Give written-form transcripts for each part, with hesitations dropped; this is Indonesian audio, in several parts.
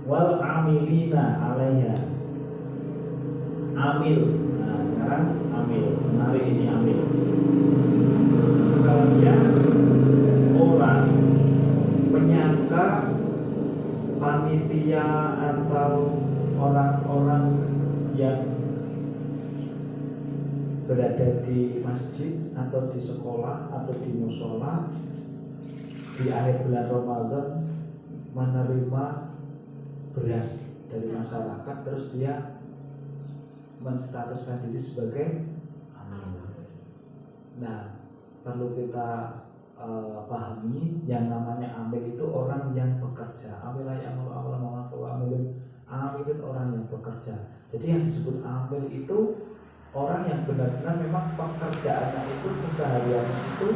wal amilina alaiha. Amil. Nah, sekarang amil. Hari ini amil. Kemudian orang menyangka panitia atau orang-orang yang berada di masjid atau di sekolah atau di musola di akhir bulan Ramadan menerima beras dari masyarakat, terus dia menstatuskan diri sebagai amil. Nah, perlu kita pahami yang namanya amil itu orang yang bekerja. Amil orang yang bekerja. Jadi yang disebut amil itu orang yang benar-benar memang pekerjaannya itu, kesehariannya itu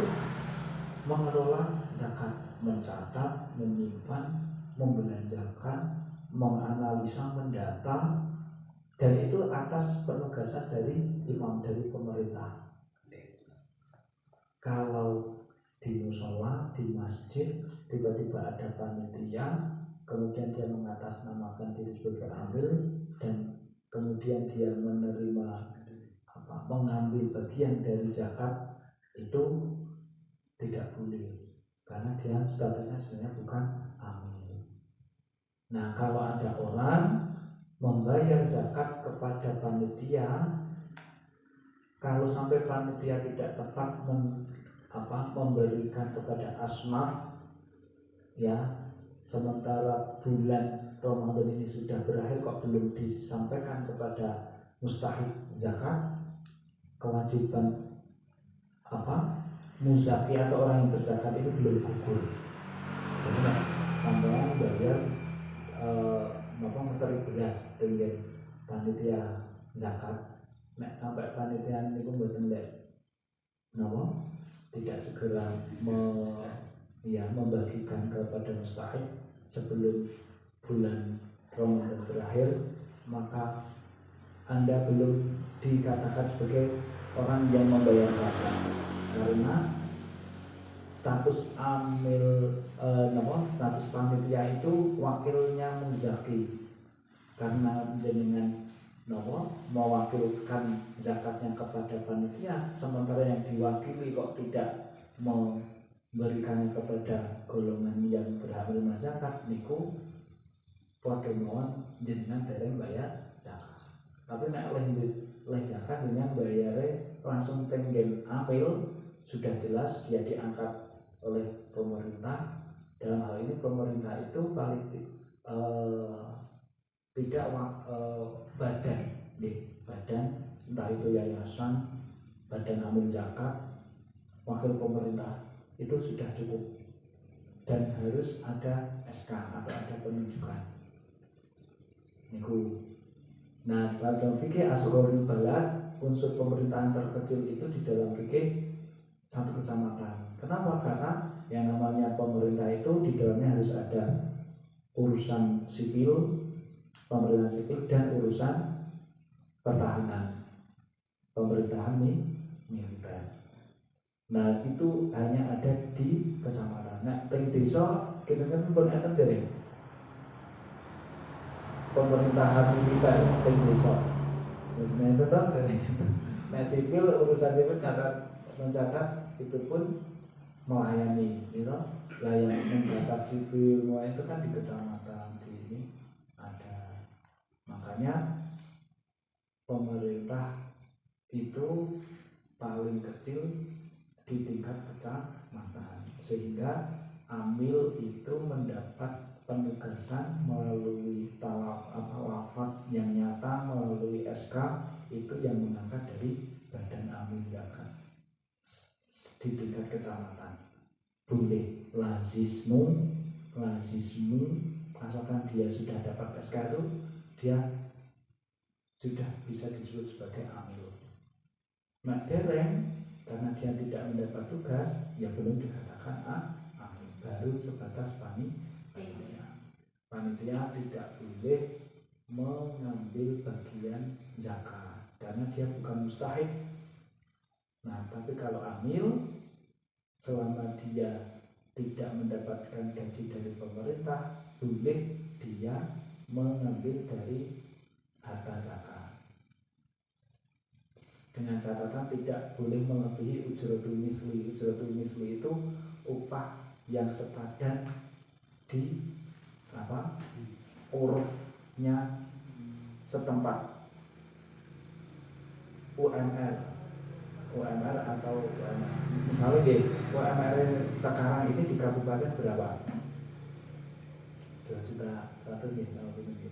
mengelola zakat, mencatat, menyimpan, membelanjakan, menganalisa, mendata, dan itu atas penugasan dari imam, dari pemerintah. Kalau di musola, di masjid, tiba-tiba ada panitia, kemudian dia mengatasnamakan diri sebagai amil, dan kemudian dia mengambil bagian dari zakat, itu tidak boleh, karena dia statusnya sebenarnya bukan amil. Nah, kalau ada orang membayar zakat kepada panitia, kalau sampai panitia tidak tepat memberikan kepada asnaf, ya, sementara bulan Ramadan ini sudah berakhir kok belum disampaikan kepada mustahik zakat, kewajiban muzaki atau orang yang berzakat itu belum gugur. Jadi sampai bayar menteri beras dengan panitia zakat, sampai panitia ini mboten tidak segera membagikan kepada mustahik sebelum bulan Ramadan berakhir, maka Anda belum dikatakan sebagai orang yang membayar zakat, karena status amil status panitia itu wakilnya muzaki, karena dengan mewakilkan zakatnya kepada panitia, sementara yang diwakili kok tidak memberikannya kepada golongan yang berhak menerima zakat, niku padha mawon jenengan dereng bayar zakat. Tapi nek oleh zakat dengan bayare langsung tenggen amil, sudah jelas dia diangkat oleh pemerintah. Dalam hal ini pemerintah itu paling tidak badan, entah itu yayasan, badan amil zakat, wakil pemerintah, itu sudah cukup, dan harus ada SK atau ada penunjukan. Nah, dalam fikih asgharul balad, unsur pemerintahan terkecil itu di dalam fikih satu kecamatan. Kenapa? Karena yang namanya pemerintah itu di dalamnya harus ada urusan sipil, pemerintahan sipil, dan urusan pertahanan, pemerintahan militer. Nah, itu hanya ada di kecamatan. Nah, di desa kita kan pun ada dari pemerintahan militer di desa. Nah, itu kan dari sipil, urusan sipil mencatat itu pun melayani, lah yang mencatat sipil itu kan di kecamatan, di ini ada. Makanya pemerintah itu paling kecil di tingkat kecamatan, sehingga amil itu mendapat penugasan melalui wafat yang nyata, melalui SK itu yang mengangkat dari badan amil zakat di tingkat kecamatan. Boleh lazismu asalkan dia sudah dapat SK itu, dia sudah bisa disebut sebagai amil. Nah, dereng, karena dia tidak mendapat tugas, ya belum dikatakan amil, baru sebatas panitia. Panitia tidak boleh mengambil bagian zakat karena dia bukan mustahik. Nah, tapi kalau amil, selama dia tidak mendapatkan gaji dari pemerintah, boleh dia mengambil dari harta zakat dengan catatan tidak boleh melebihi ujratul misli. Ujratul misli itu upah yang sepadan di urufnya setempat, UMR atau misalnya UMR sekarang ini di kabupaten berapa? 2.100.000 nih, kalau begini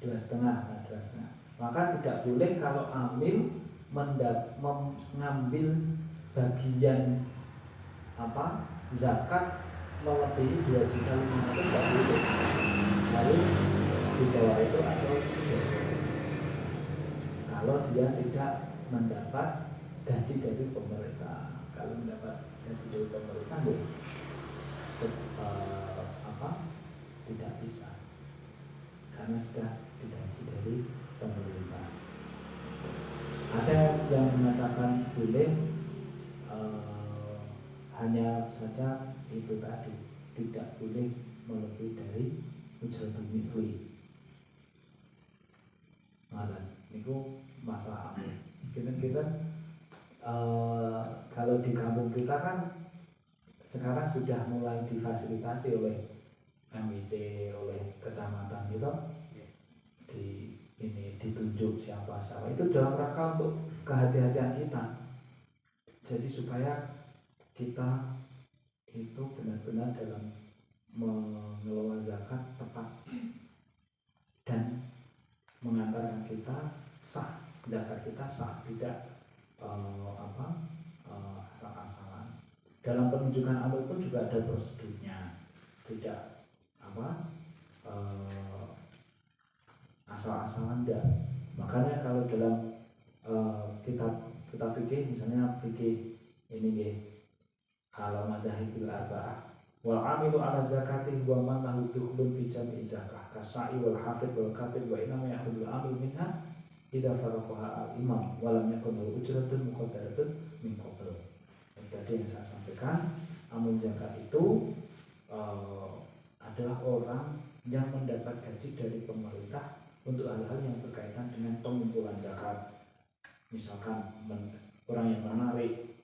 2,5. Maka tidak boleh kalau amil mengambil bagian zakat melebihi 2.500.000, tidak boleh. Lalu di bawah itu atau kalau dia tidak mendapat gaji dari pemerintah. Kalau mendapat gaji dari pemerintah tidak bisa, karena sudah digaji dari pemerintah. Ada yang mengatakan boleh, hanya saja itu tadi, tidak boleh melebihi dari ujratul misli. Itu masalah amil. Kita kalau di kampung kita kan sekarang sudah mulai difasilitasi oleh MIC, oleh kecamatan gitu, ditunjuk siapa itu dalam rangka untuk kehati-hatian kita. Jadi supaya kita itu benar-benar dalam mengelola zakat tepat dan mengantarkan kita sah, zakat kita sah, tidak asal-asalan. Dalam penunjukan amil pun juga ada prosedurnya, tidak asal-asalan enggak. Makanya kalau dalam kitab fikih, misalnya fikih ini kalau madzhabil arba'ah, wal amilu ala zakati wa man lahu dukhulun fi jami'i zakah kasai wal hafid wal katib wa inna ya'khudul amil minha idza faraqaha al imam wa lam yakun lahu ujratun muqaddaratun min qabl. Tadi yang saya sampaikan, amil zakat itu adalah orang yang mendapat gaji dari pemerintah untuk hal-hal yang berkaitan dengan pengumpulan zakat. Misalkan orang yang menarik,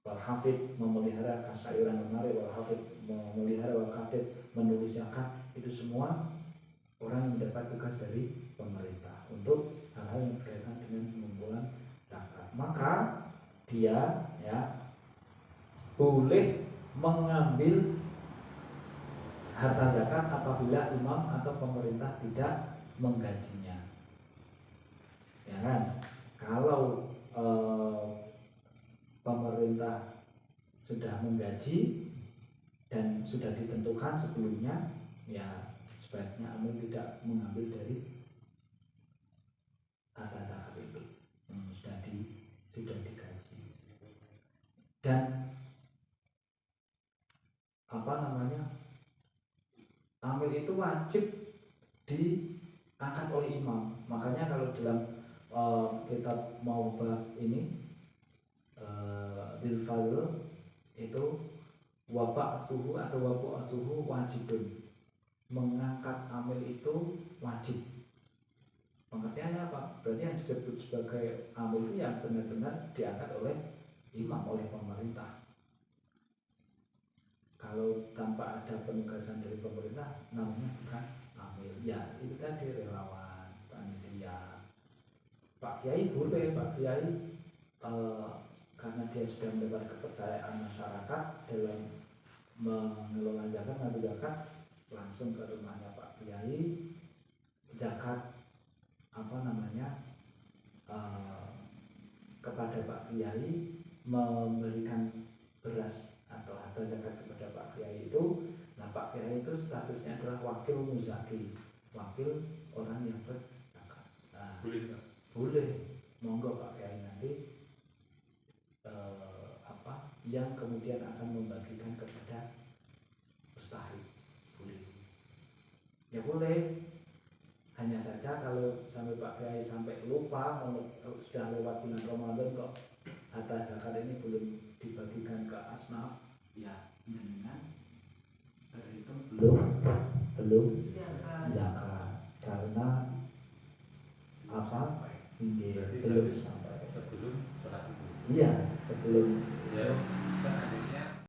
wal hafid memelihara, kasai orang yang menarik, wal hafid memelihara, wal katib menulis zakat. Itu semua orang yang mendapat tugas dari pemerintah untuk hal-hal yang berkaitan dengan pengumpulan zakat. Maka dia boleh mengambil harta zakat apabila imam atau pemerintah tidak menggajinya, ya kan? Kalau pemerintah sudah menggaji dan sudah ditentukan sebelumnya, ya sebaiknya amil tidak mengambil dari harta zakat itu sudah digaji. Dan amil itu wajib diangkat oleh imam. Makanya kalau dalam kitab Maubah ini bil fadl itu wabak suhu atau wabuk suhu wajibun, mengangkat amil itu wajib. Pengertiannya apa? Berarti yang disebut sebagai amil itu yang benar-benar diangkat oleh imam, oleh pemerintah. Kalau tanpa ada penugasan dari pemerintah, namanya bukan amil. Ya itu tadi relawan, panitia. Pak Kiai boleh, Pak Kiai karena dia sudah mendapat kepercayaan masyarakat dalam mengelola zakat, ngambil zakat, langsung ke rumahnya Pak Kiai, zakat kepada Pak Kiai, memberikan beras atau harta zakat kepada Pak Kiai itu. Nah, Pak Kiai itu statusnya adalah wakil muzaki, wakil orang yang berzakat. Nah, boleh, monggo Pak Kiai nanti yang kemudian akan membagikan kepada mustahik, boleh. Ya boleh. Hanya saja kalau sampai Pak Kiai sampai lupa, sudah lewat bulan Ramadan kok harta zakat ini belum dibagikan ke asnaf, ya jenengan itu belum Tinggi. Berarti Belum harus sampai. sebelum sholat itu. Iya, sebelum. Ya,